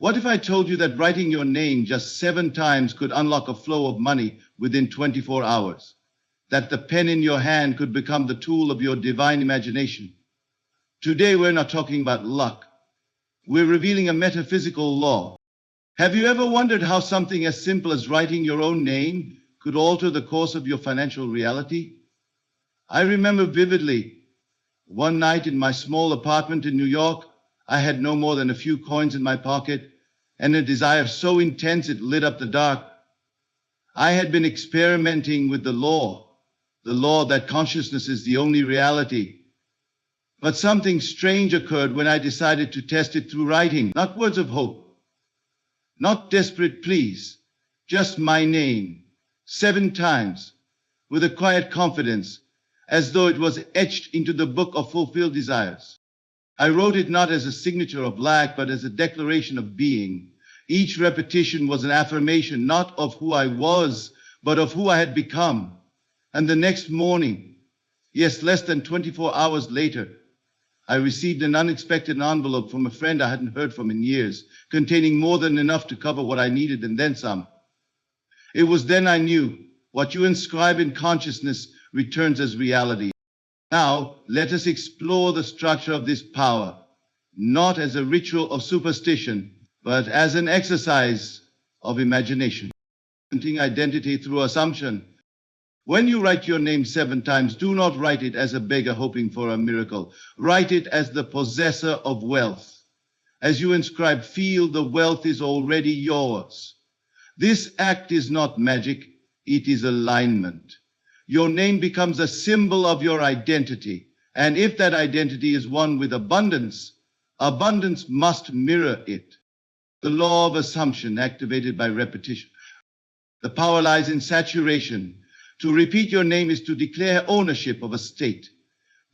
What if I told you that writing your name just 7 times could unlock a flow of money within 24 hours? That the pen in your hand could become the tool of your divine imagination? Today we're not talking about luck. We're revealing a metaphysical law. Have you ever wondered how something as simple as writing your own name could alter the course of your financial reality? I remember vividly, one night in my small apartment in New York, I had no more than a few coins in my pocket and a desire so intense it lit up the dark. I had been experimenting with the law that consciousness is the only reality. But something strange occurred when I decided to test it through writing, not words of hope, not desperate pleas, just my name, 7 times, with a quiet confidence, as though it was etched into the book of fulfilled desires. I wrote it not as a signature of lack, but as a declaration of being. Each repetition was an affirmation not of who I was, but of who I had become. And the next morning, yes, less than 24 hours later, I received an unexpected envelope from a friend I hadn't heard from in years, containing more than enough to cover what I needed and then some. It was then I knew what you inscribe in consciousness returns as reality. Now, let us explore the structure of this power, not as a ritual of superstition, but as an exercise of imagination. Identity through assumption. When you write your name 7 times, do not write it as a beggar hoping for a miracle. Write it as the possessor of wealth. As you inscribe, feel the wealth is already yours. This act is not magic, it is alignment. Your name becomes a symbol of your identity. And if that identity is one with abundance, abundance must mirror it. The law of assumption activated by repetition. The power lies in saturation. To repeat your name is to declare ownership of a state.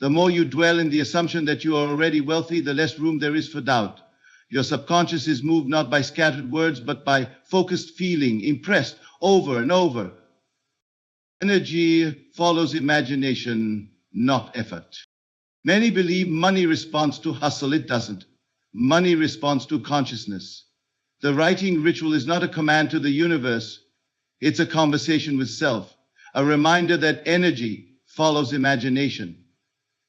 The more you dwell in the assumption that you are already wealthy, the less room there is for doubt. Your subconscious is moved not by scattered words, but by focused feeling, impressed over and over. Energy follows imagination, not effort. Many believe money responds to hustle. It doesn't. Money responds to consciousness. The writing ritual is not a command to the universe. It's a conversation with self, a reminder that energy follows imagination.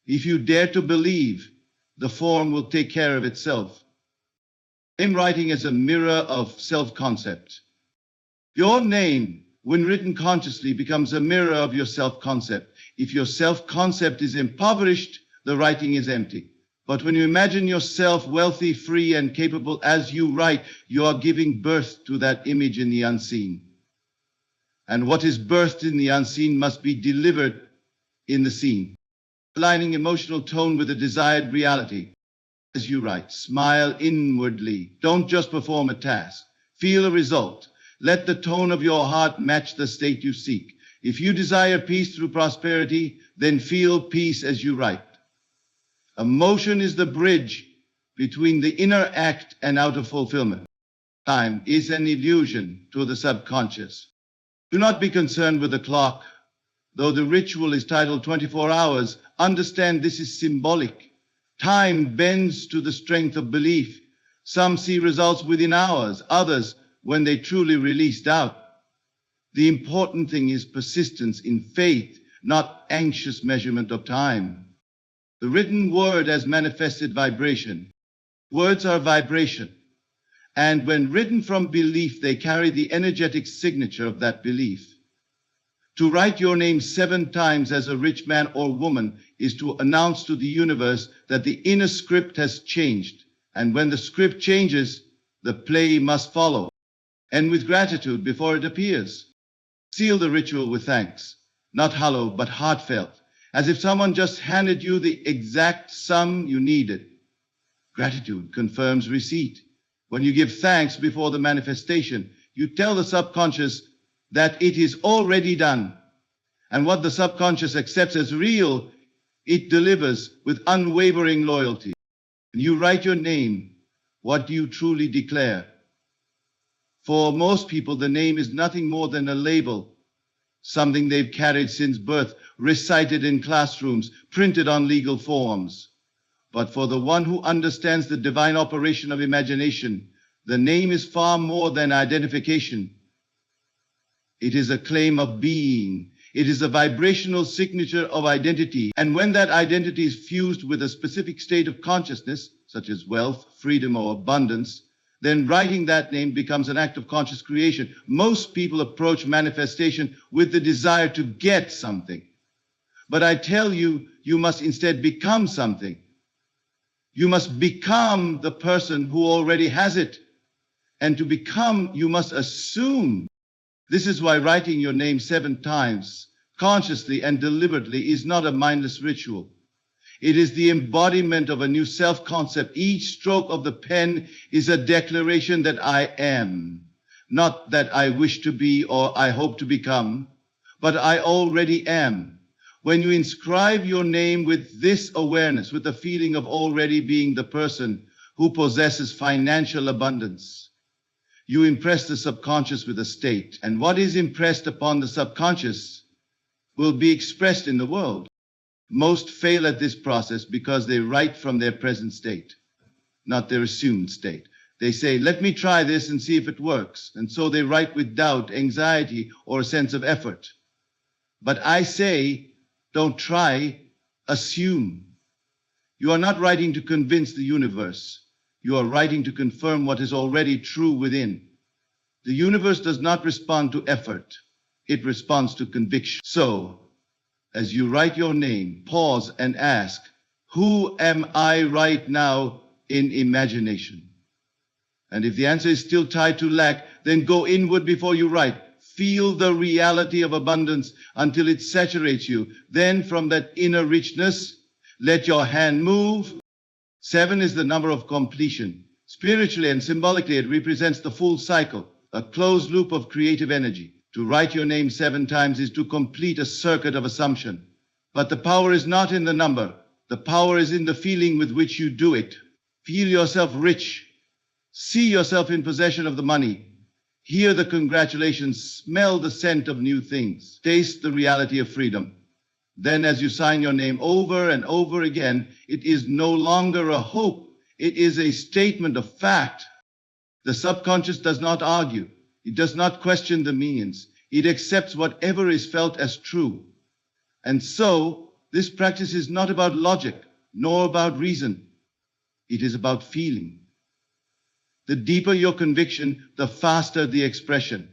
If you dare to believe, the form will take care of itself. Name writing is a mirror of self-concept. Your name, when written consciously, becomes a mirror of your self-concept. If your self-concept is impoverished, the writing is empty. But when you imagine yourself wealthy, free, and capable as you write, you are giving birth to that image in the unseen. And what is birthed in the unseen must be delivered in the seen. Aligning emotional tone with a desired reality. As you write, smile inwardly. Don't just perform a task. Feel a result. Let the tone of your heart match the state you seek. If you desire peace through prosperity, then feel peace as you write. Emotion is the bridge between the inner act and outer fulfillment. Time is an illusion to the subconscious. Do not be concerned with the clock. Though the ritual is titled 24 hours, understand this is symbolic. Time bends to the strength of belief. Some see results within hours, others when they truly release doubt. The important thing is persistence in faith, not anxious measurement of time. The written word as manifested vibration. Words are vibration. And when written from belief, they carry the energetic signature of that belief. To write your name 7 times as a rich man or woman is to announce to the universe that the inner script has changed. And when the script changes, the play must follow. And with gratitude before it appears. Seal the ritual with thanks, not hollow but heartfelt, as if someone just handed you the exact sum you needed. Gratitude confirms receipt. When you give thanks before the manifestation, you tell the subconscious that it is already done. And what the subconscious accepts as real, it delivers with unwavering loyalty. When you write your name, what do you truly declare? For most people, the name is nothing more than a label, something they've carried since birth, recited in classrooms, printed on legal forms. But for the one who understands the divine operation of imagination, The name is far more than identification. It is a claim of being. It is a vibrational signature of identity. And when that identity is fused with a specific state of consciousness, such as wealth, freedom, or abundance, then writing that name becomes an act of conscious creation. Most people approach manifestation with the desire to get something. But I tell you, you must instead become something. You must become the person who already has it. And to become, you must assume. This is why writing your name 7 times, consciously and deliberately, is not a mindless ritual. It is the embodiment of a new self-concept. Each stroke of the pen is a declaration that I am. Not that I wish to be or I hope to become, but I already am. When you inscribe your name with this awareness, with the feeling of already being the person who possesses financial abundance, you impress the subconscious with a state, and what is impressed upon the subconscious will be expressed in the world. Most fail at this process because they write from their present state, not their assumed state. They say, let me try this and see if it works. And so they write with doubt, anxiety, or a sense of effort. But I say, don't try, assume. You are not writing to convince the universe. You are writing to confirm what is already true within. The universe does not respond to effort. It responds to conviction. So, as you write your name, pause and ask, who am I right now in imagination? And if the answer is still tied to lack, then go inward before you write. Feel the reality of abundance until it saturates you. Then from that inner richness, let your hand move. 7 is the number of completion. Spiritually and symbolically, it represents the full cycle, a closed loop of creative energy. To write your name 7 times is to complete a circuit of assumption. But the power is not in the number. The power is in the feeling with which you do it. Feel yourself rich. See yourself in possession of the money. Hear the congratulations. Smell the scent of new things. Taste the reality of freedom. Then as you sign your name over and over again, it is no longer a hope. It is a statement of fact. The subconscious does not argue. It does not question the meanings. It accepts whatever is felt as true. And so, this practice is not about logic, nor about reason. It is about feeling. The deeper your conviction, the faster the expression.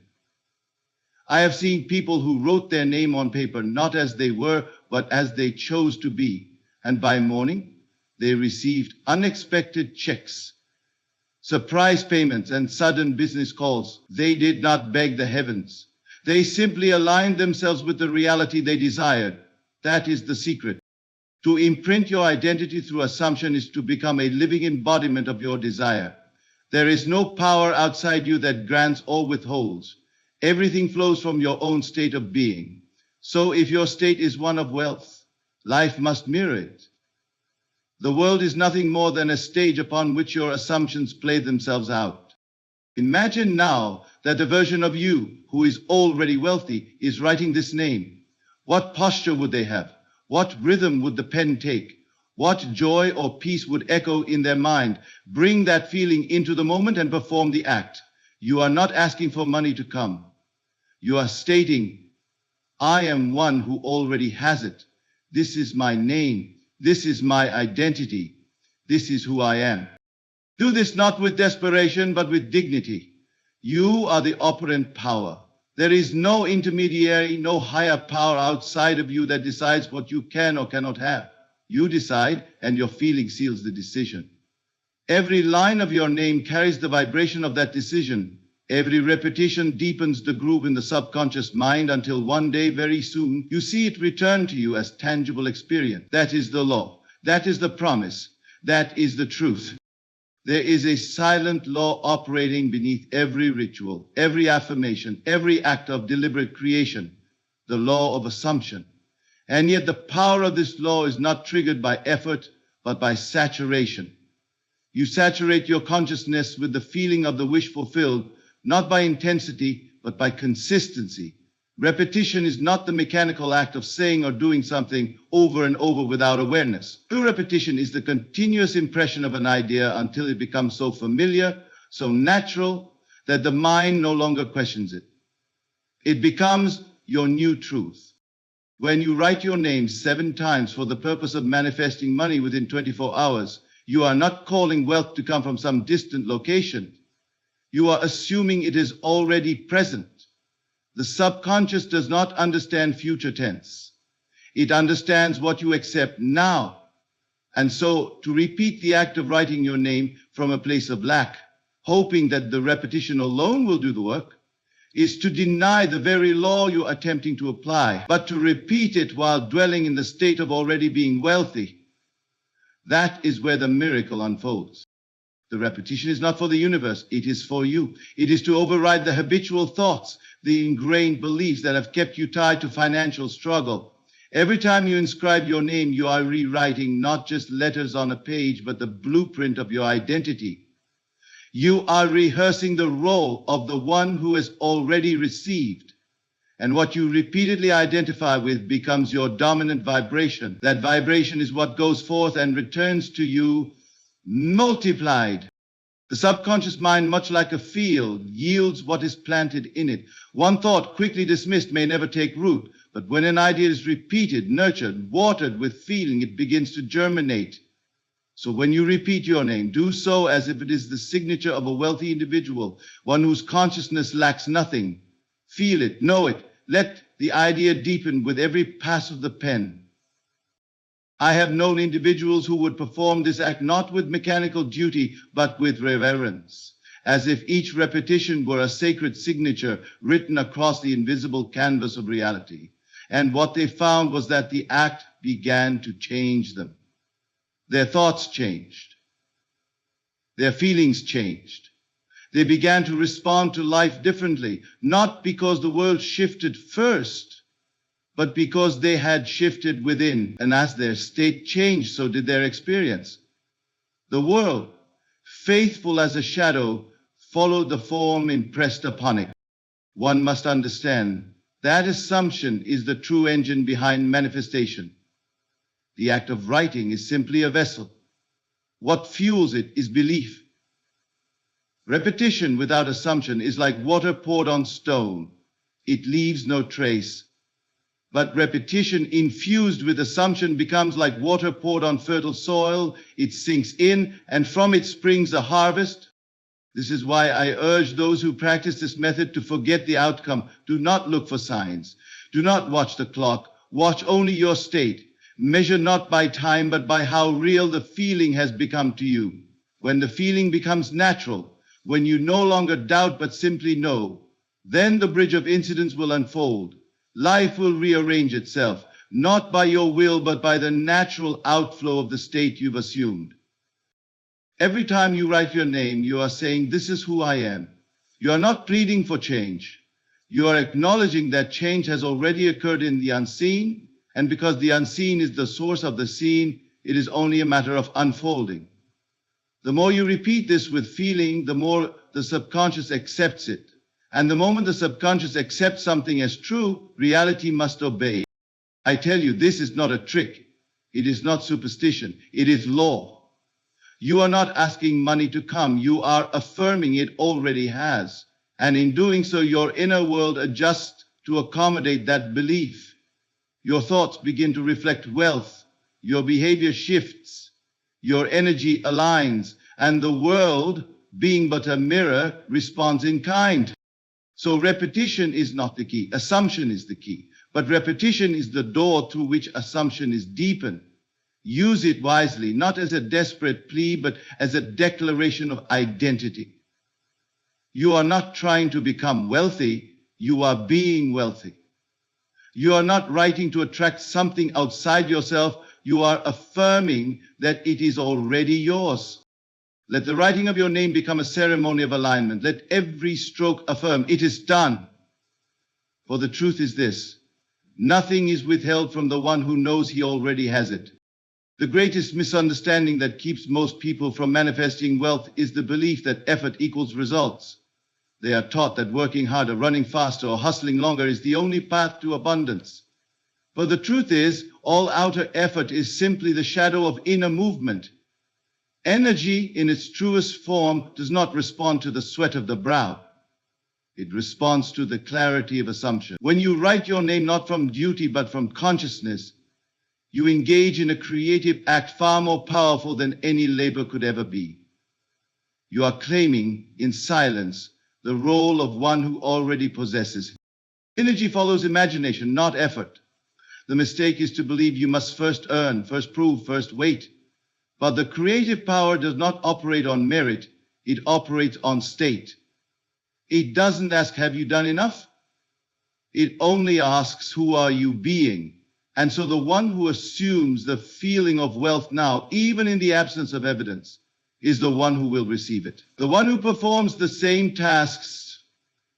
I have seen people who wrote their name on paper not as they were, but as they chose to be. And by morning, they received unexpected checks, surprise payments, and sudden business calls. They did not beg the heavens. They simply aligned themselves with the reality they desired. That is the secret. To imprint your identity through assumption is to become a living embodiment of your desire. There is no power outside you that grants or withholds. Everything flows from your own state of being. So if your state is one of wealth, life must mirror it. The world is nothing more than a stage upon which your assumptions play themselves out. Imagine now that the version of you who is already wealthy is writing this name. What posture would they have? What rhythm would the pen take? What joy or peace would echo in their mind? Bring that feeling into the moment and perform the act. You are not asking for money to come. You are stating, I am one who already has it. This is my name. This is my identity. This is who I am. Do this not with desperation, but with dignity. You are the operant power. There is no intermediary, no higher power outside of you that decides what you can or cannot have. You decide, and your feeling seals the decision. Every line of your name carries the vibration of that decision. Every repetition deepens the groove in the subconscious mind until one day, very soon, you see it return to you as tangible experience. That is the law. That is the promise. That is the truth. There is a silent law operating beneath every ritual, every affirmation, every act of deliberate creation, the law of assumption. And yet the power of this law is not triggered by effort, but by saturation. You saturate your consciousness with the feeling of the wish fulfilled, not by intensity, but by consistency. Repetition is not the mechanical act of saying or doing something over and over without awareness. True repetition is the continuous impression of an idea until it becomes so familiar, so natural that the mind no longer questions it. It becomes your new truth. When you write your name 7 times for the purpose of manifesting money within 24 hours, you are not calling wealth to come from some distant location. You are assuming it is already present. The subconscious does not understand future tense. It understands what you accept now. And so, to repeat the act of writing your name from a place of lack, hoping that the repetition alone will do the work, is to deny the very law you're attempting to apply, but to repeat it while dwelling in the state of already being wealthy. That is where the miracle unfolds. The repetition is not for the universe, it is for you. It is to override the habitual thoughts, the ingrained beliefs that have kept you tied to financial struggle. Every time you inscribe your name, you are rewriting not just letters on a page, but the blueprint of your identity. You are rehearsing the role of the one who has already received. And what you repeatedly identify with becomes your dominant vibration. That vibration is what goes forth and returns to you multiplied. The subconscious mind, much like a field, yields what is planted in it. One thought quickly dismissed may never take root, but when an idea is repeated, nurtured, watered with feeling, it begins to germinate. So when you repeat your name, do so as if it is the signature of a wealthy individual, one whose consciousness lacks nothing. Feel it, know it. Let the idea deepen with every pass of the pen. I have known individuals who would perform this act not with mechanical duty, but with reverence, as if each repetition were a sacred signature written across the invisible canvas of reality. And what they found was that the act began to change them. Their thoughts changed. Their feelings changed. They began to respond to life differently, not because the world shifted first, but because they had shifted within. And as their state changed, so did their experience. The world, faithful as a shadow, followed the form impressed upon it. One must understand that assumption is the true engine behind manifestation. The act of writing is simply a vessel. What fuels it is belief. Repetition without assumption is like water poured on stone. It leaves no trace. But repetition infused with assumption becomes like water poured on fertile soil. It sinks in, and from it springs a harvest. This is why I urge those who practice this method to forget the outcome. Do not look for signs. Do not watch the clock. Watch only your state. Measure not by time, but by how real the feeling has become to you. When the feeling becomes natural, when you no longer doubt but simply know, then the bridge of incidents will unfold. Life will rearrange itself, not by your will, but by the natural outflow of the state you've assumed. Every time you write your name, you are saying, "This is who I am." You are not pleading for change. You are acknowledging that change has already occurred in the unseen, and because the unseen is the source of the seen, it is only a matter of unfolding. The more you repeat this with feeling, the more the subconscious accepts it. And the moment the subconscious accepts something as true, reality must obey. I tell you, this is not a trick. It is not superstition. It is law. You are not asking money to come. You are affirming it already has. And in doing so, your inner world adjusts to accommodate that belief. Your thoughts begin to reflect wealth. Your behavior shifts. Your energy aligns. And the world, being but a mirror, responds in kind. So repetition is not the key. Assumption is the key. But repetition is the door through which assumption is deepened. Use it wisely, not as a desperate plea, but as a declaration of identity. You are not trying to become wealthy. You are being wealthy. You are not writing to attract something outside yourself. You are affirming that it is already yours. Let the writing of your name become a ceremony of alignment. Let every stroke affirm, it is done. For the truth is this: nothing is withheld from the one who knows he already has it. The greatest misunderstanding that keeps most people from manifesting wealth is the belief that effort equals results. They are taught that working harder, running faster, or hustling longer is the only path to abundance. But the truth is, all outer effort is simply the shadow of inner movement. Energy in its truest form does not respond to the sweat of the brow. It responds to the clarity of assumption. When you write your name not from duty but from consciousness, you engage in a creative act far more powerful than any labor could ever be. You are claiming, in silence, the role of one who already possesses it. Energy follows imagination, not effort. The mistake is to believe you must first earn, first prove, first wait. But the creative power does not operate on merit, it operates on state. It doesn't ask, have you done enough? It only asks, who are you being? And so the one who assumes the feeling of wealth now, even in the absence of evidence, is the one who will receive it. The one who performs the same tasks,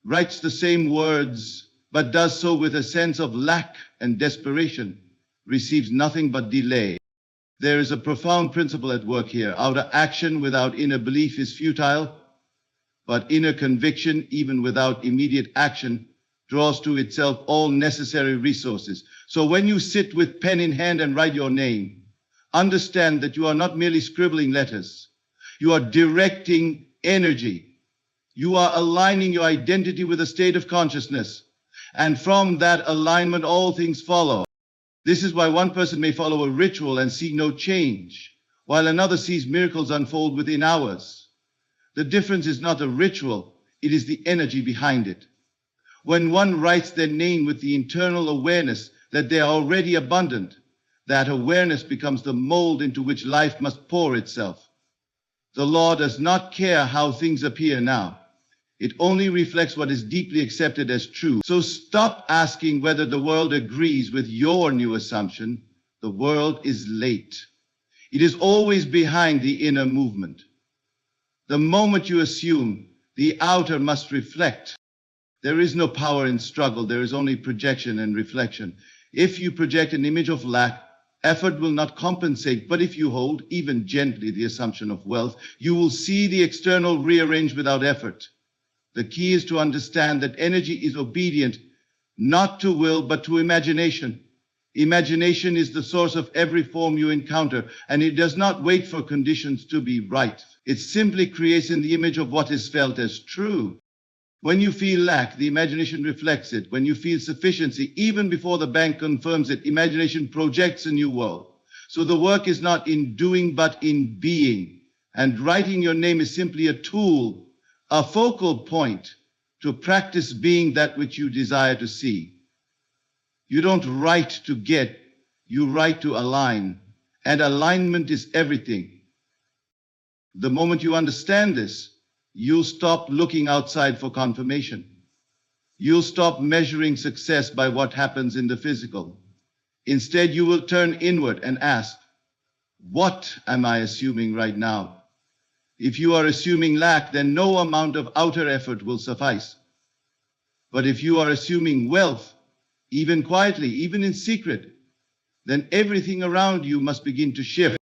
writes the same words, but does so with a sense of lack and desperation, receives nothing but delay. There is a profound principle at work here. Outer action without inner belief is futile, but inner conviction, even without immediate action, draws to itself all necessary resources. So when you sit with pen in hand and write your name, understand that you are not merely scribbling letters. You are directing energy. You are aligning your identity with a state of consciousness. And from that alignment, all things follow. This is why one person may follow a ritual and see no change, while another sees miracles unfold within hours. The difference is not the ritual, it is the energy behind it. When one writes their name with the internal awareness that they are already abundant, that awareness becomes the mold into which life must pour itself. The law does not care how things appear now. It only reflects what is deeply accepted as true. So stop asking whether the world agrees with your new assumption. The world is late. It is always behind the inner movement. The moment you assume, the outer must reflect. There is no power in struggle. There is only projection and reflection. If you project an image of lack, effort will not compensate. But if you hold, even gently, the assumption of wealth, you will see the external rearranged without effort. The key is to understand that energy is obedient, not to will, but to imagination. Imagination is the source of every form you encounter, and it does not wait for conditions to be right. It simply creates in the image of what is felt as true. When you feel lack, the imagination reflects it. When you feel sufficiency, even before the bank confirms it, imagination projects a new world. So the work is not in doing, but in being. And writing your name is simply a tool, a focal point to practice being that which you desire to see. You don't write to get, you write to align. And alignment is everything. The moment you understand this, you'll stop looking outside for confirmation. You'll stop measuring success by what happens in the physical. Instead, you will turn inward and ask, what am I assuming right now? If you are assuming lack, then no amount of outer effort will suffice. But if you are assuming wealth, even quietly, even in secret, then everything around you must begin to shift.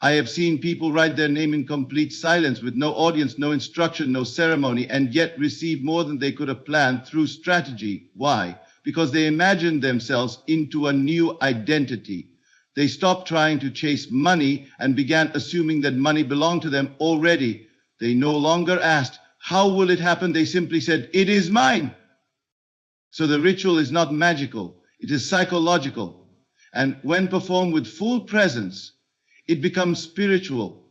I have seen people write their name in complete silence with no audience, no instruction, no ceremony, and yet receive more than they could have planned through strategy. Why? Because they imagined themselves into a new identity. They stopped trying to chase money and began assuming that money belonged to them already. They no longer asked, how will it happen? They simply said, it is mine. So the ritual is not magical. It is psychological. And when performed with full presence, it becomes spiritual.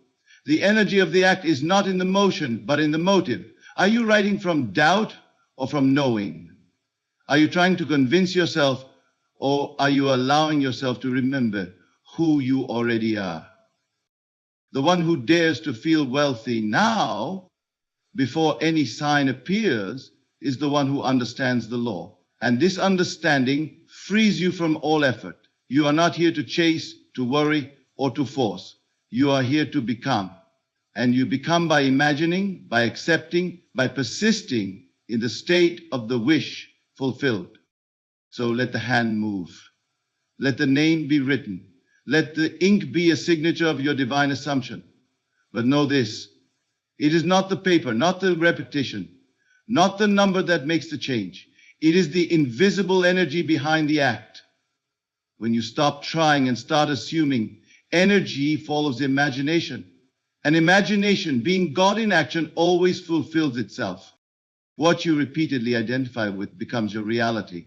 The energy of the act is not in the motion, but in the motive. Are you writing from doubt or from knowing? Are you trying to convince yourself, or are you allowing yourself to remember who you already are? The one who dares to feel wealthy now, before any sign appears, is the one who understands the law. And this understanding frees you from all effort. You are not here to chase, to worry, or to force. You are here to become. And you become by imagining, by accepting, by persisting in the state of the wish fulfilled. So let the hand move. Let the name be written. Let the ink be a signature of your divine assumption. But know this, it is not the paper, not the repetition, not the number that makes the change. It is the invisible energy behind the act. When you stop trying and start assuming, energy follows imagination. An imagination, being God in action, always fulfills itself. What you repeatedly identify with becomes your reality.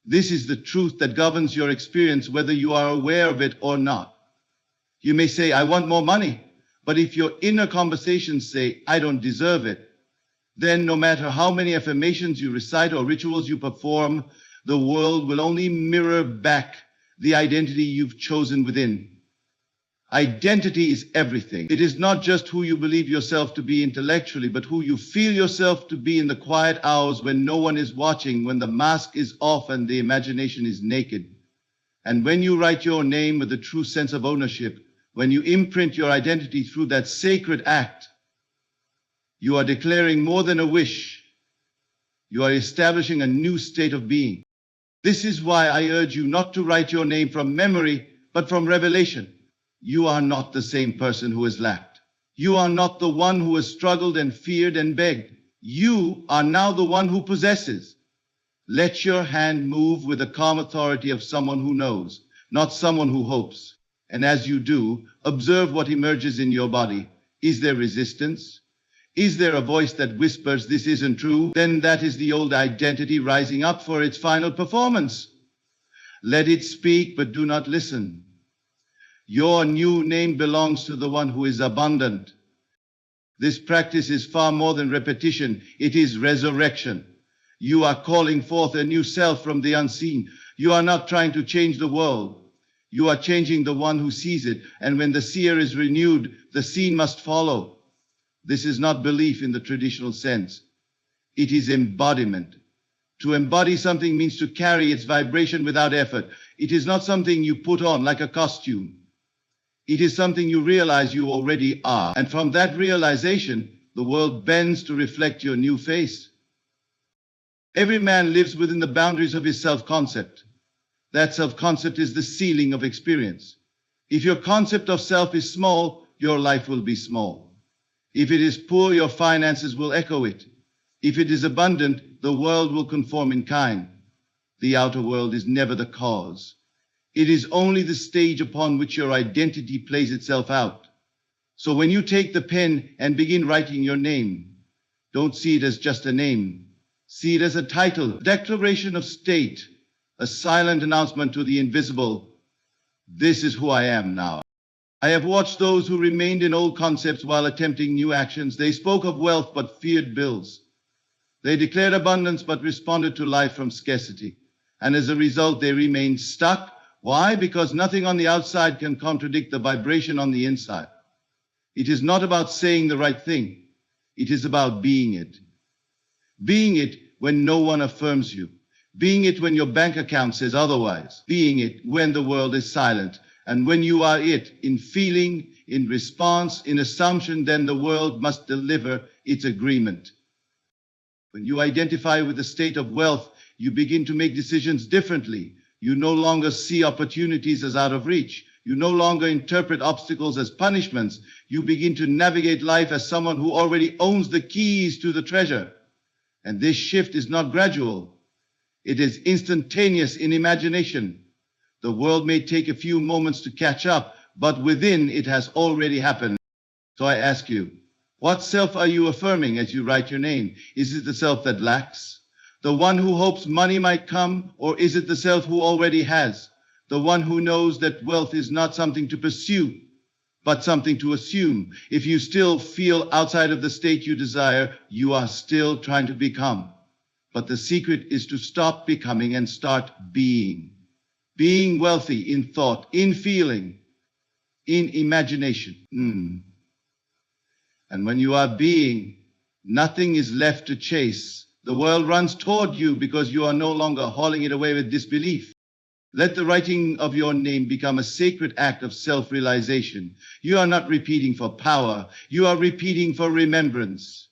This is the truth that governs your experience, whether you are aware of it or not. You may say, I want more money, but if your inner conversations say, I don't deserve it, then no matter how many affirmations you recite or rituals you perform, the world will only mirror back the identity you've chosen within. Identity is everything. It is not just who you believe yourself to be intellectually, but who you feel yourself to be in the quiet hours when no one is watching, when the mask is off and the imagination is naked. And when you write your name with a true sense of ownership, when you imprint your identity through that sacred act, you are declaring more than a wish. You are establishing a new state of being. This is why I urge you not to write your name from memory, but from revelation. You are not the same person who has lacked. You are not the one who has struggled and feared and begged. You are now the one who possesses. Let your hand move with the calm authority of someone who knows, not someone who hopes. And as you do, observe what emerges in your body. Is there resistance? Is there a voice that whispers, this isn't true? Then that is the old identity rising up for its final performance. Let it speak, but do not listen. Your new name belongs to the one who is abundant. This practice is far more than repetition. It is resurrection. You are calling forth a new self from the unseen. You are not trying to change the world. You are changing the one who sees it. And when the seer is renewed, the seen must follow. This is not belief in the traditional sense. It is embodiment. To embody something means to carry its vibration without effort. It is not something you put on like a costume. It is something you realize you already are. And from that realization, the world bends to reflect your new face. Every man lives within the boundaries of his self-concept. That self-concept is the ceiling of experience. If your concept of self is small, your life will be small. If it is poor, your finances will echo it. If it is abundant, the world will conform in kind. The outer world is never the cause. It is only the stage upon which your identity plays itself out. So when you take the pen and begin writing your name, don't see it as just a name. See it as a title, declaration of state, a silent announcement to the invisible. This is who I am now. I have watched those who remained in old concepts while attempting new actions. They spoke of wealth but feared bills. They declared abundance but responded to life from scarcity. And as a result, they remained stuck. Why? Because nothing on the outside can contradict the vibration on the inside. It is not about saying the right thing. It is about being it. Being it when no one affirms you. Being it when your bank account says otherwise. Being it when the world is silent. And when you are it in feeling, in response, in assumption, then the world must deliver its agreement. When you identify with the state of wealth, you begin to make decisions differently. You no longer see opportunities as out of reach. You no longer interpret obstacles as punishments. You begin to navigate life as someone who already owns the keys to the treasure. And this shift is not gradual. It is instantaneous in imagination. The world may take a few moments to catch up, but within it has already happened. So I ask you, what self are you affirming as you write your name? Is it the self that lacks? The one who hopes money might come? Or is it the self who already has? The one who knows that wealth is not something to pursue, but something to assume. If you still feel outside of the state you desire, you are still trying to become. But the secret is to stop becoming and start being. Being wealthy in thought, in feeling, in imagination. And when you are being, nothing is left to chase. The world runs toward you because you are no longer hauling it away with disbelief. Let the writing of your name become a sacred act of self-realization. You are not repeating for power. You are repeating for remembrance.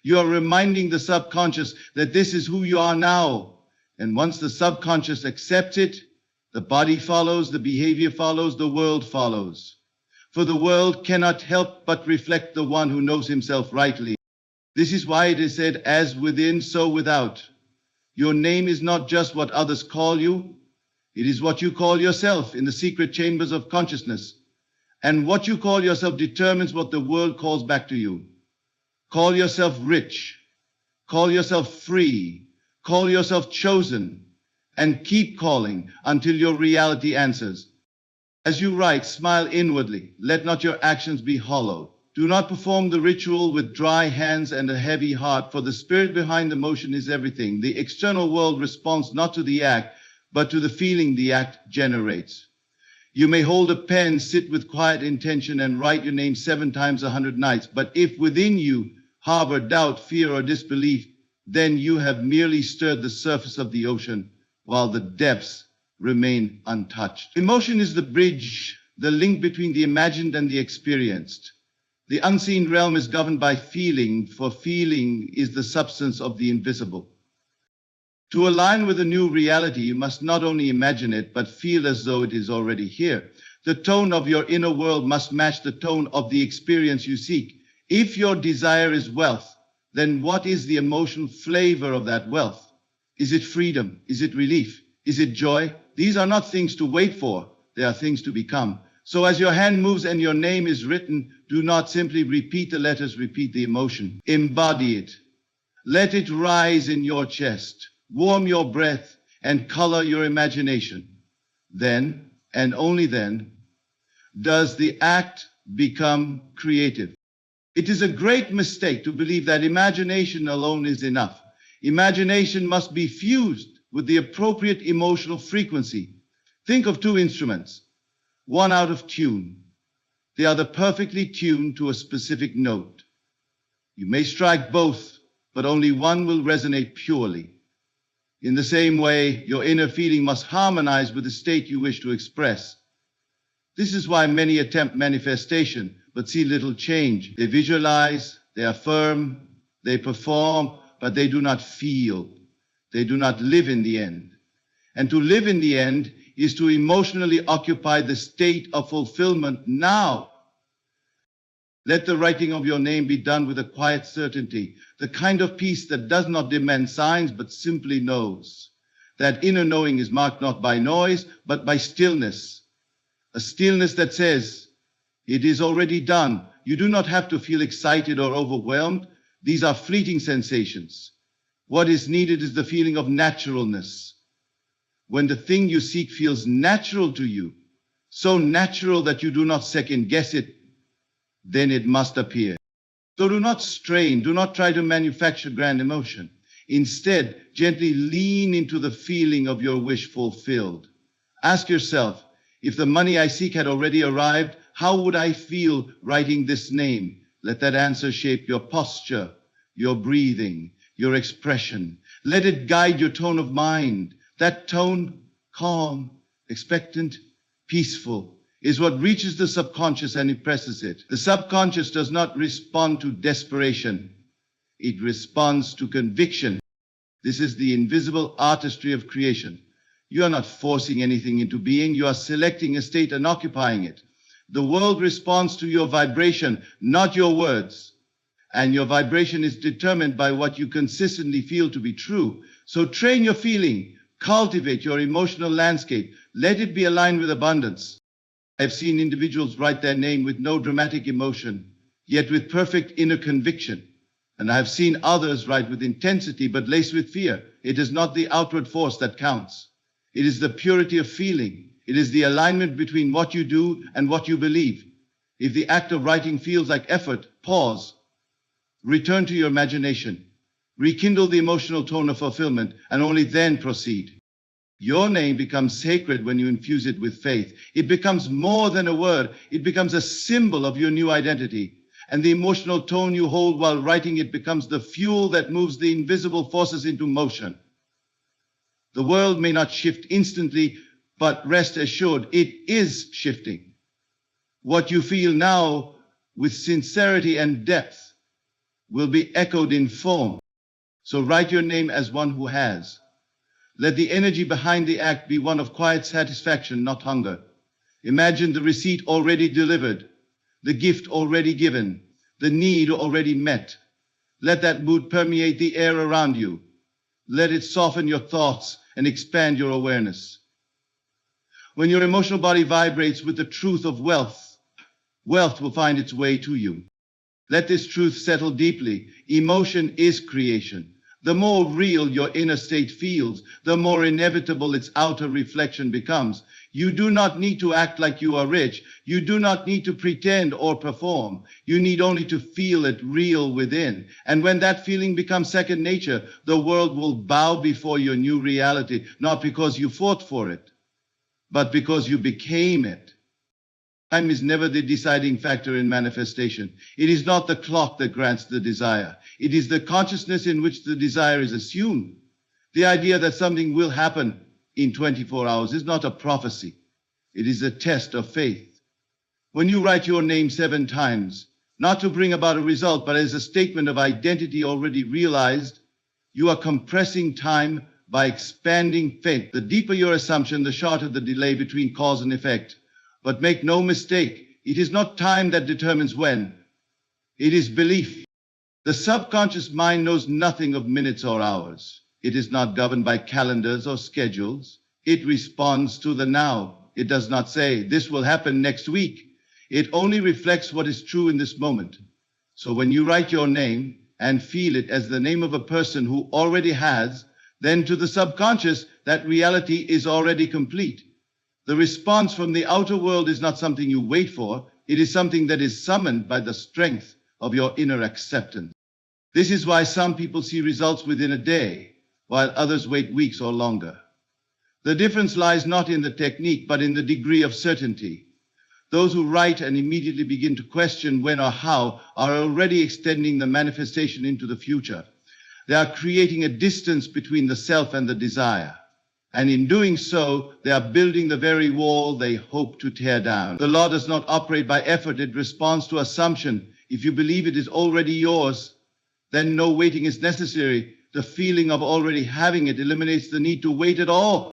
You are reminding the subconscious that this is who you are now. And once the subconscious accepts it, the body follows, the behavior follows, the world follows. For the world cannot help but reflect the one who knows himself rightly. This is why it is said, as within, so without. Your name is not just what others call you. It is what you call yourself in the secret chambers of consciousness. And what you call yourself determines what the world calls back to you. Call yourself rich. Call yourself free. Call yourself chosen. And keep calling until your reality answers. As you write, smile inwardly. Let not your actions be hollow. Do not perform the ritual with dry hands and a heavy heart, for the spirit behind the motion is everything. The external world responds not to the act, but to the feeling the act generates. You may hold a pen, sit with quiet intention, and write your name 7 times 100 nights. But if within you harbor doubt, fear, or disbelief, then you have merely stirred the surface of the ocean, while the depths remain untouched. Emotion is the bridge, the link between the imagined and the experienced. The unseen realm is governed by feeling, for feeling is the substance of the invisible. To align with a new reality, you must not only imagine it, but feel as though it is already here. The tone of your inner world must match the tone of the experience you seek. If your desire is wealth, then what is the emotional flavor of that wealth? Is it freedom? Is it relief? Is it joy? These are not things to wait for. They are things to become. So as your hand moves and your name is written, do not simply repeat the letters, repeat the emotion. Embody it. Let it rise in your chest. Warm your breath and color your imagination. Then, and only then, does the act become creative. It is a great mistake to believe that imagination alone is enough. Imagination must be fused with the appropriate emotional frequency. Think of 2 instruments, one out of tune, the other perfectly tuned to a specific note. You may strike both, but only one will resonate purely. In the same way, your inner feeling must harmonize with the state you wish to express. This is why many attempt manifestation, but see little change. They visualize, they affirm, they perform, but they do not feel. They do not live in the end. And to live in the end is to emotionally occupy the state of fulfillment now. Let the writing of your name be done with a quiet certainty, the kind of peace that does not demand signs but simply knows. That inner knowing is marked not by noise but by stillness. A stillness that says, it is already done. You do not have to feel excited or overwhelmed. These are fleeting sensations. What is needed is the feeling of naturalness. When the thing you seek feels natural to you, so natural that you do not second guess it, then it must appear. So do not strain, do not try to manufacture grand emotion. Instead, gently lean into the feeling of your wish fulfilled. Ask yourself, if the money I seek had already arrived, how would I feel writing this name? Let that answer shape your posture, your breathing, your expression. Let it guide your tone of mind. That tone, calm, expectant, peaceful, is what reaches the subconscious and impresses it. The subconscious does not respond to desperation. It responds to conviction. This is the invisible artistry of creation. You are not forcing anything into being. You are selecting a state and occupying it. The world responds to your vibration, not your words. And your vibration is determined by what you consistently feel to be true. So train your feeling. Cultivate your emotional landscape. Let it be aligned with abundance. I've seen individuals write their name with no dramatic emotion, yet with perfect inner conviction. And I've seen others write with intensity, but laced with fear. It is not the outward force that counts. It is the purity of feeling. It is the alignment between what you do and what you believe. If the act of writing feels like effort, pause. Return to your imagination. Rekindle the emotional tone of fulfillment, and only then proceed. Your name becomes sacred when you infuse it with faith. It becomes more than a word. It becomes a symbol of your new identity. And the emotional tone you hold while writing it becomes the fuel that moves the invisible forces into motion. The world may not shift instantly, but rest assured, it is shifting. What you feel now with sincerity and depth will be echoed in form. So write your name as one who has. Let the energy behind the act be one of quiet satisfaction, not hunger. Imagine the receipt already delivered, the gift already given, the need already met. Let that mood permeate the air around you. Let it soften your thoughts and expand your awareness. When your emotional body vibrates with the truth of wealth, wealth will find its way to you. Let this truth settle deeply. Emotion is creation. The more real your inner state feels, the more inevitable its outer reflection becomes. You do not need to act like you are rich. You do not need to pretend or perform. You need only to feel it real within. And when that feeling becomes second nature, the world will bow before your new reality, not because you fought for it, but because you became it. Time is never the deciding factor in manifestation. It is not the clock that grants the desire. It is the consciousness in which the desire is assumed. The idea that something will happen in 24 hours is not a prophecy. It is a test of faith. When you write your name 7 times, not to bring about a result, but as a statement of identity already realized, you are compressing time by expanding faith. The deeper your assumption, the shorter the delay between cause and effect. But make no mistake, it is not time that determines when. It is belief. The subconscious mind knows nothing of minutes or hours. It is not governed by calendars or schedules. It responds to the now. It does not say, this will happen next week. It only reflects what is true in this moment. So when you write your name and feel it as the name of a person who already has, then to the subconscious, that reality is already complete. The response from the outer world is not something you wait for. It is something that is summoned by the strength of your inner acceptance. This is why some people see results within a day, while others wait weeks or longer. The difference lies not in the technique, but in the degree of certainty. Those who write and immediately begin to question when or how are already extending the manifestation into the future. They are creating a distance between the self and the desire. And in doing so, they are building the very wall they hope to tear down. The law does not operate by effort. It responds to assumption. If you believe it is already yours, then no waiting is necessary. The feeling of already having it eliminates the need to wait at all.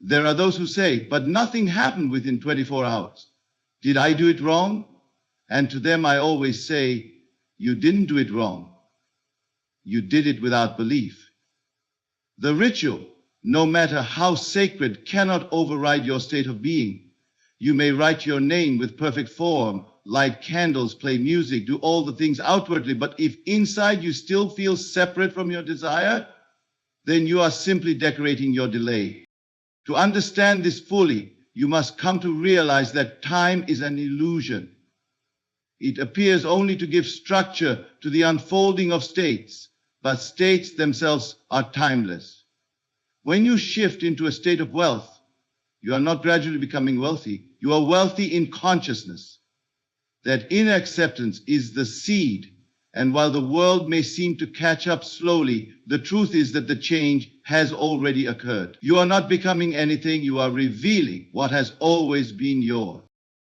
There are those who say, but nothing happened within 24 hours. Did I do it wrong? And to them I always say, you didn't do it wrong. You did it without belief. The ritual, no matter how sacred, cannot override your state of being. You may write your name with perfect form, light candles, play music, do all the things outwardly, but if inside you still feel separate from your desire, then you are simply decorating your delay. To understand this fully, you must come to realize that time is an illusion. It appears only to give structure to the unfolding of states, but states themselves are timeless. When you shift into a state of wealth, you are not gradually becoming wealthy. You are wealthy in consciousness. That inner acceptance is the seed, and while the world may seem to catch up slowly, the truth is that the change has already occurred. You are not becoming anything, you are revealing what has always been yours.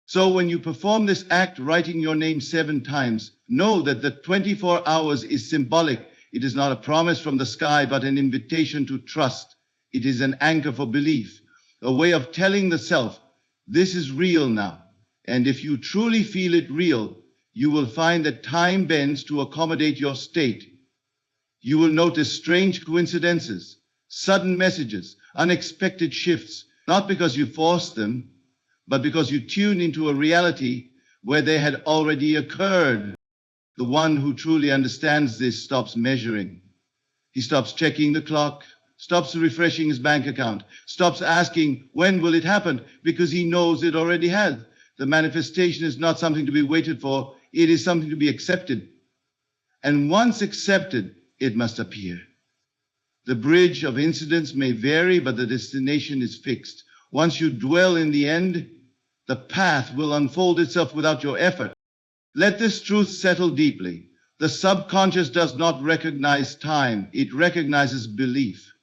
So when you perform this act, writing your name 7 times, know that the 24 hours is symbolic. It is not a promise from the sky, but an invitation to trust. It is an anchor for belief, a way of telling the self, this is real now. And if you truly feel it real, you will find that time bends to accommodate your state. You will notice strange coincidences, sudden messages, unexpected shifts, not because you forced them, but because you tuned into a reality where they had already occurred. The one who truly understands this stops measuring. He stops checking the clock, stops refreshing his bank account, stops asking, when will it happen? Because he knows it already has. The manifestation is not something to be waited for. It is something to be accepted. And once accepted, it must appear. The bridge of incidents may vary, but the destination is fixed. Once you dwell in the end, the path will unfold itself without your effort. Let this truth settle deeply. The subconscious does not recognize time. It recognizes belief.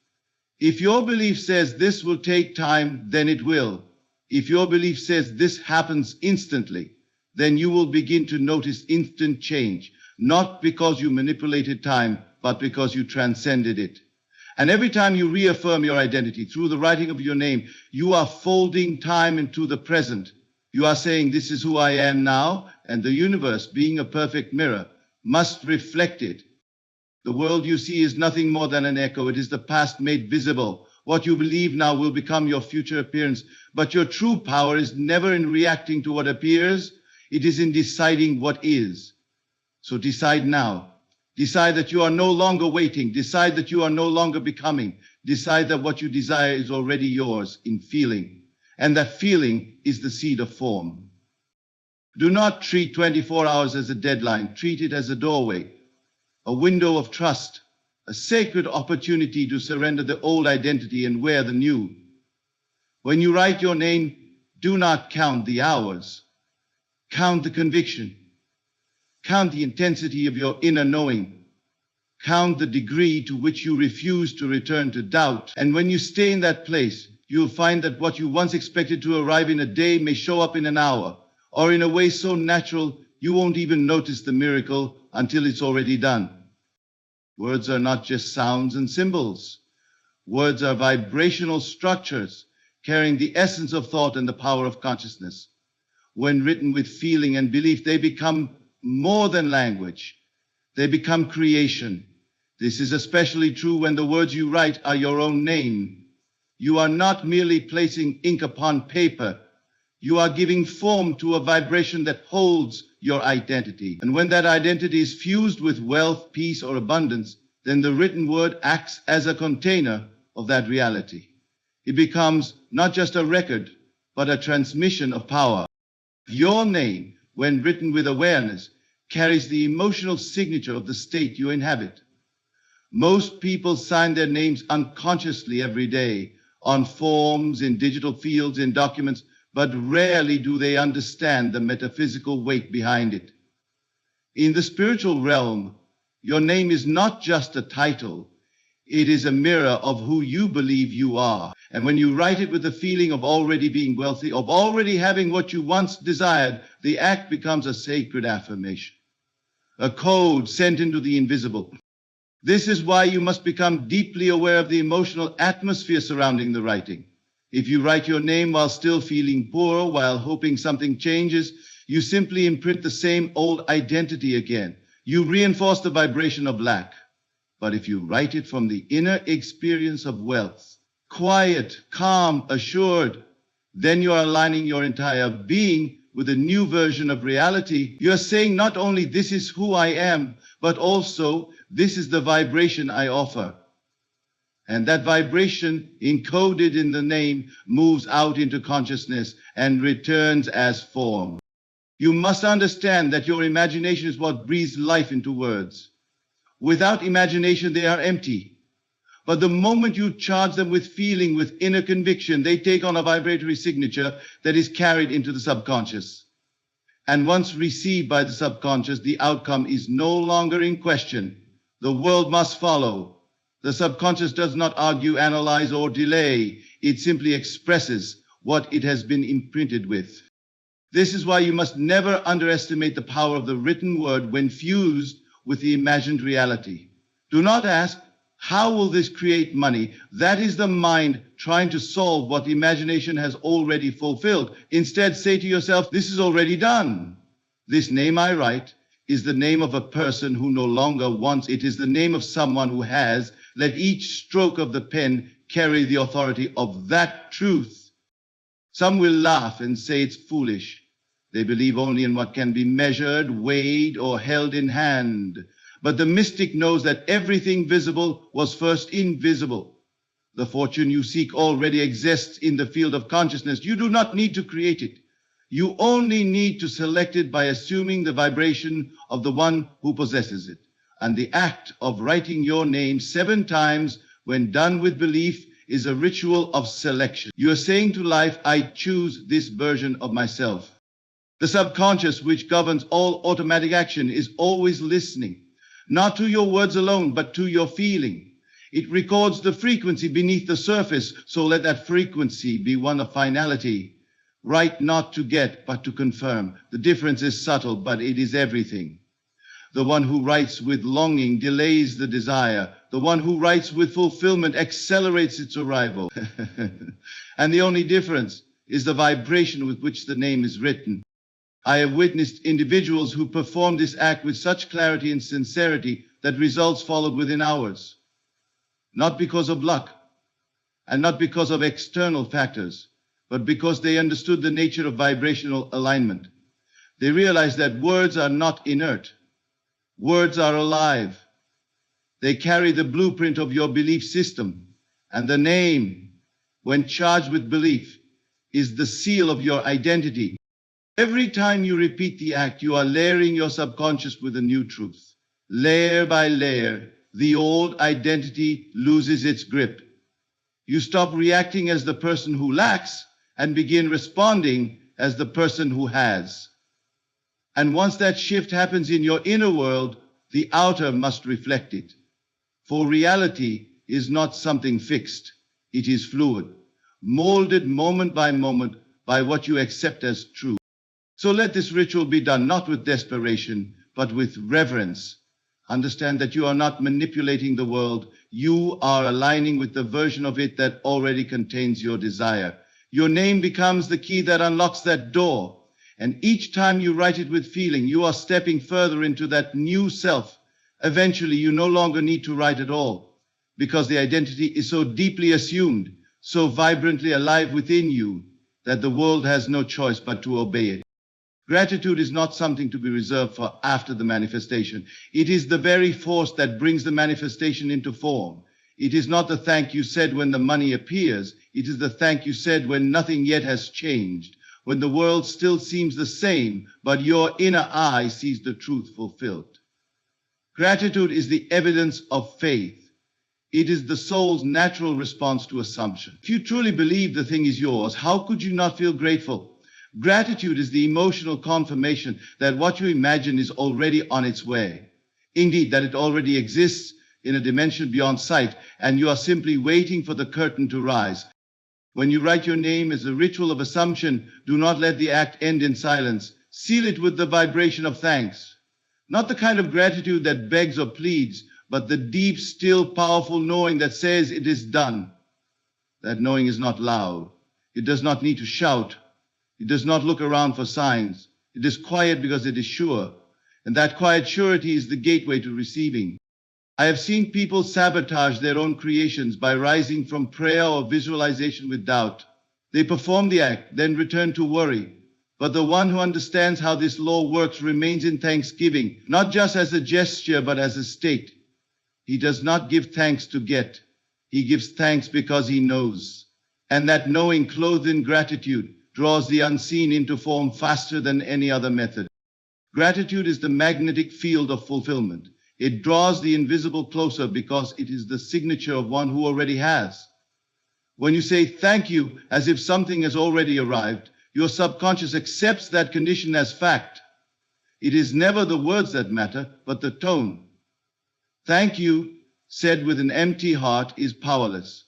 If your belief says this will take time, then it will. If your belief says this happens instantly, then you will begin to notice instant change, not because you manipulated time, but because you transcended it. And every time you reaffirm your identity through the writing of your name, you are folding time into the present. You are saying, this is who I am now, and the universe, being a perfect mirror, must reflect it. The world you see is nothing more than an echo. It is the past made visible. What you believe now will become your future appearance. But your true power is never in reacting to what appears. It is in deciding what is. So decide now. Decide that you are no longer waiting. Decide that you are no longer becoming. Decide that what you desire is already yours in feeling. And that feeling is the seed of form. Do not treat 24 hours as a deadline. Treat it as a doorway, a window of trust, a sacred opportunity to surrender the old identity and wear the new. When you write your name, do not count the hours. Count the conviction. Count the intensity of your inner knowing. Count the degree to which you refuse to return to doubt. And when you stay in that place, you'll find that what you once expected to arrive in a day may show up in an hour, or in a way so natural you won't even notice the miracle until it's already done. Words are not just sounds and symbols. Words are vibrational structures carrying the essence of thought and the power of consciousness. When written with feeling and belief, they become more than language. They become creation. This is especially true when the words you write are your own name. You are not merely placing ink upon paper. You are giving form to a vibration that holds your identity. And when that identity is fused with wealth, peace, or abundance, then the written word acts as a container of that reality. It becomes not just a record, but a transmission of power. Your name, when written with awareness, carries the emotional signature of the state you inhabit. Most people sign their names unconsciously every day, on forms, in digital fields, in documents, but rarely do they understand the metaphysical weight behind it. In the spiritual realm, your name is not just a title. It is a mirror of who you believe you are. And when you write it with the feeling of already being wealthy, of already having what you once desired, the act becomes a sacred affirmation, a code sent into the invisible. This is why you must become deeply aware of the emotional atmosphere surrounding the writing. If you write your name while still feeling poor, while hoping something changes, you simply imprint the same old identity again. You reinforce the vibration of lack. But if you write it from the inner experience of wealth, quiet, calm, assured, then you are aligning your entire being with a new version of reality. You're saying not only this is who I am, but also this is the vibration I offer. And that vibration, encoded in the name, moves out into consciousness and returns as form. You must understand that your imagination is what breathes life into words. Without imagination, they are empty. But the moment you charge them with feeling, with inner conviction, they take on a vibratory signature that is carried into the subconscious. And once received by the subconscious, the outcome is no longer in question. The world must follow. The subconscious does not argue, analyze, or delay. It simply expresses what it has been imprinted with. This is why you must never underestimate the power of the written word when fused with the imagined reality. Do not ask, how will this create money? That is the mind trying to solve what the imagination has already fulfilled. Instead, say to yourself, this is already done. This name I write is the name of a person who no longer wants. It is the name of someone who has. Let each stroke of the pen carry the authority of that truth. Some will laugh and say it's foolish. They believe only in what can be measured, weighed, or held in hand. But the mystic knows that everything visible was first invisible. The fortune you seek already exists in the field of consciousness. You do not need to create it. You only need to select it by assuming the vibration of the one who possesses it. And the act of writing your name 7 times, when done with belief, is a ritual of selection. You are saying to life, I choose this version of myself. The subconscious, which governs all automatic action, is always listening, not to your words alone, but to your feeling. It records the frequency beneath the surface, so let that frequency be one of finality. Write not to get, but to confirm. The difference is subtle, but it is everything. The one who writes with longing delays the desire. The one who writes with fulfillment accelerates its arrival. And the only difference is the vibration with which the name is written. I have witnessed individuals who perform this act with such clarity and sincerity that results followed within hours. Not because of luck, and not because of external factors, but because they understood the nature of vibrational alignment. They realize that words are not inert. Words are alive. They carry the blueprint of your belief system, and the name, when charged with belief, is the seal of your identity. Every time you repeat the act, you are layering your subconscious with a new truth. Layer by layer, the old identity loses its grip. You stop reacting as the person who lacks and begin responding as the person who has. And once that shift happens in your inner world, the outer must reflect it. For reality is not something fixed. It is fluid, molded moment by moment by what you accept as true. So let this ritual be done not with desperation, but with reverence. Understand that you are not manipulating the world. You are aligning with the version of it that already contains your desire. Your name becomes the key that unlocks that door. And each time you write it with feeling, you are stepping further into that new self. Eventually, you no longer need to write at all, because the identity is so deeply assumed, so vibrantly alive within you, that the world has no choice but to obey it. Gratitude is not something to be reserved for after the manifestation. It is the very force that brings the manifestation into form. It is not the thank you said when the money appears. It is the thank you said when nothing yet has changed, when the world still seems the same, but your inner eye sees the truth fulfilled. Gratitude is the evidence of faith. It is the soul's natural response to assumption. If you truly believe the thing is yours, how could you not feel grateful? Gratitude is the emotional confirmation that what you imagine is already on its way. Indeed, that it already exists in a dimension beyond sight, and you are simply waiting for the curtain to rise. When you write your name as a ritual of assumption, do not let the act end in silence. Seal it with the vibration of thanks. Not the kind of gratitude that begs or pleads, but the deep, still, powerful knowing that says it is done. That knowing is not loud. It does not need to shout. It does not look around for signs. It is quiet because it is sure. And that quiet surety is the gateway to receiving. I have seen people sabotage their own creations by rising from prayer or visualization with doubt. They perform the act, then return to worry. But the one who understands how this law works remains in thanksgiving, not just as a gesture, but as a state. He does not give thanks to get. He gives thanks because he knows. And that knowing, clothed in gratitude, draws the unseen into form faster than any other method. Gratitude is the magnetic field of fulfillment. It draws the invisible closer because it is the signature of one who already has. When you say thank you as if something has already arrived, your subconscious accepts that condition as fact. It is never the words that matter, but the tone. Thank you, said with an empty heart, is powerless.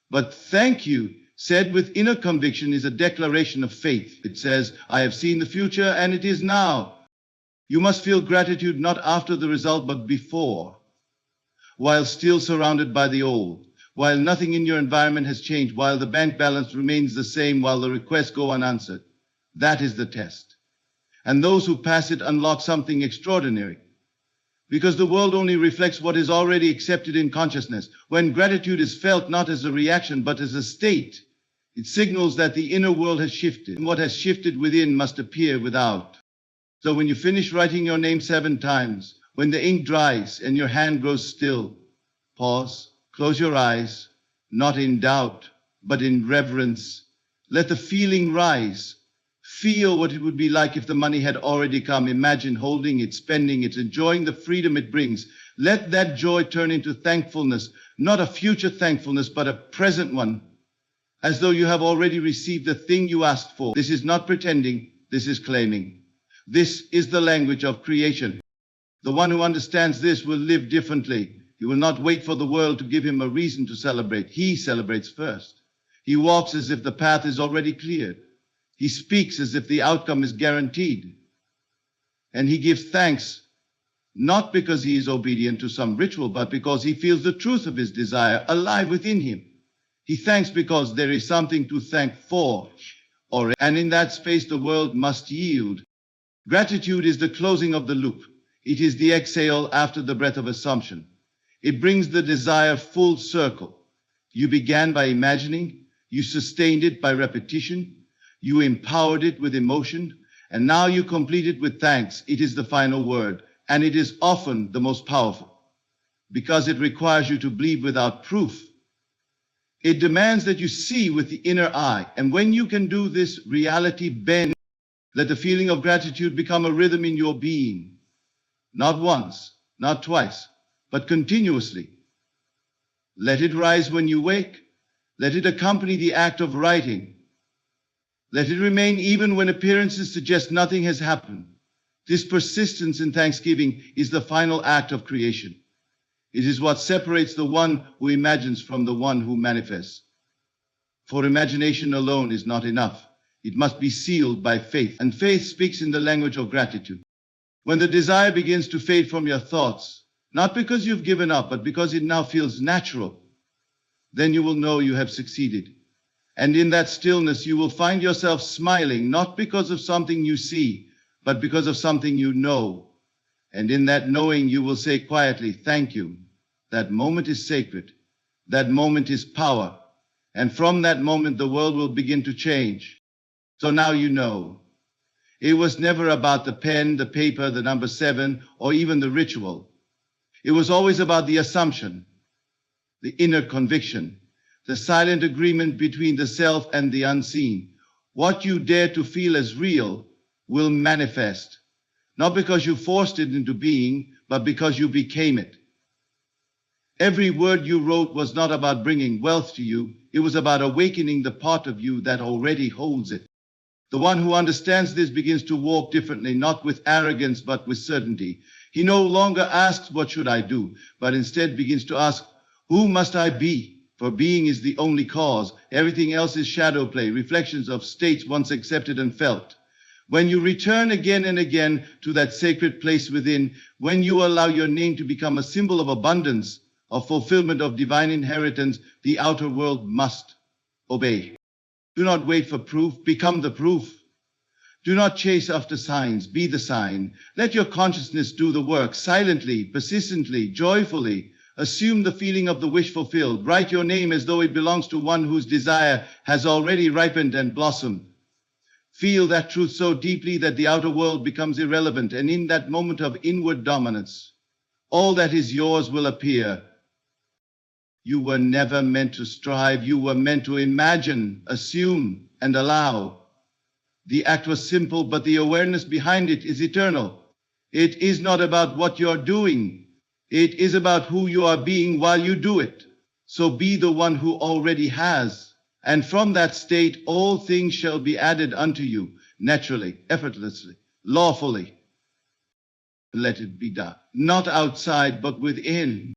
But thank you, said with inner conviction, is a declaration of faith. It says, I have seen the future and it is now. You must feel gratitude not after the result, but before, while still surrounded by the old, while nothing in your environment has changed, while the bank balance remains the same, while the requests go unanswered. That is the test. And those who pass it unlock something extraordinary, because the world only reflects what is already accepted in consciousness. When gratitude is felt not as a reaction, but as a state, it signals that the inner world has shifted, and what has shifted within must appear without. So when you finish writing your name 7 times, when the ink dries and your hand grows still, pause, close your eyes, not in doubt, but in reverence. Let the feeling rise. Feel what it would be like if the money had already come. Imagine holding it, spending it, enjoying the freedom it brings. Let that joy turn into thankfulness, not a future thankfulness, but a present one, as though you have already received the thing you asked for. This is not pretending, this is claiming. This is the language of creation. The one who understands this will live differently. He will not wait for the world to give him a reason to celebrate. He celebrates first. He walks as if the path is already cleared. He speaks as if the outcome is guaranteed. And he gives thanks, not because he is obedient to some ritual, but because he feels the truth of his desire alive within him. He thanks because there is something to thank for, and in that space the world must yield. Gratitude is the closing of the loop. It is the exhale after the breath of assumption. It brings the desire full circle. You began by imagining, you sustained it by repetition, you empowered it with emotion, And now you complete it with thanks. It is the final word, and it is often the most powerful, because it requires you to believe without proof. It demands that you see with the inner eye, and when you can do this, reality bends. Let the feeling of gratitude become a rhythm in your being, not once, not twice, but continuously. Let it rise when you wake. Let it accompany the act of writing. Let it remain even when appearances suggest nothing has happened. This persistence in thanksgiving is the final act of creation. It is what separates the one who imagines from the one who manifests. For imagination alone is not enough. It must be sealed by faith, and faith speaks in the language of gratitude. When the desire begins to fade from your thoughts, not because you've given up, but because it now feels natural, then you will know you have succeeded. And in that stillness, you will find yourself smiling, not because of something you see, but because of something you know. And in that knowing, you will say quietly, thank you. That moment is sacred. That moment is power. And from that moment, the world will begin to change. So now you know. It was never about the pen, the paper, the number 7, or even the ritual. It was always about the assumption, the inner conviction, the silent agreement between the self and the unseen. What you dare to feel as real will manifest, not because you forced it into being, but because you became it. Every word you wrote was not about bringing wealth to you. It was about awakening the part of you that already holds it. The one who understands this begins to walk differently, not with arrogance, but with certainty. He no longer asks, what should I do? But instead begins to ask, who must I be? For being is the only cause. Everything else is shadow play, reflections of states once accepted and felt. When you return again and again to that sacred place within, when you allow your name to become a symbol of abundance, of fulfillment of divine inheritance, the outer world must obey. Do not wait for proof, become the proof. Do not chase after signs, be the sign. Let your consciousness do the work, silently, persistently, joyfully. Assume the feeling of the wish fulfilled. Write your name as though it belongs to one whose desire has already ripened and blossomed. Feel that truth so deeply that the outer world becomes irrelevant, and in that moment of inward dominance, all that is yours will appear. You were never meant to strive. You were meant to imagine, assume, and allow. The act was simple, but the awareness behind it is eternal. It is not about what you're doing. It is about who you are being while you do it. So be the one who already has. And from that state, all things shall be added unto you, naturally, effortlessly, lawfully. Let it be done. Not outside, but within.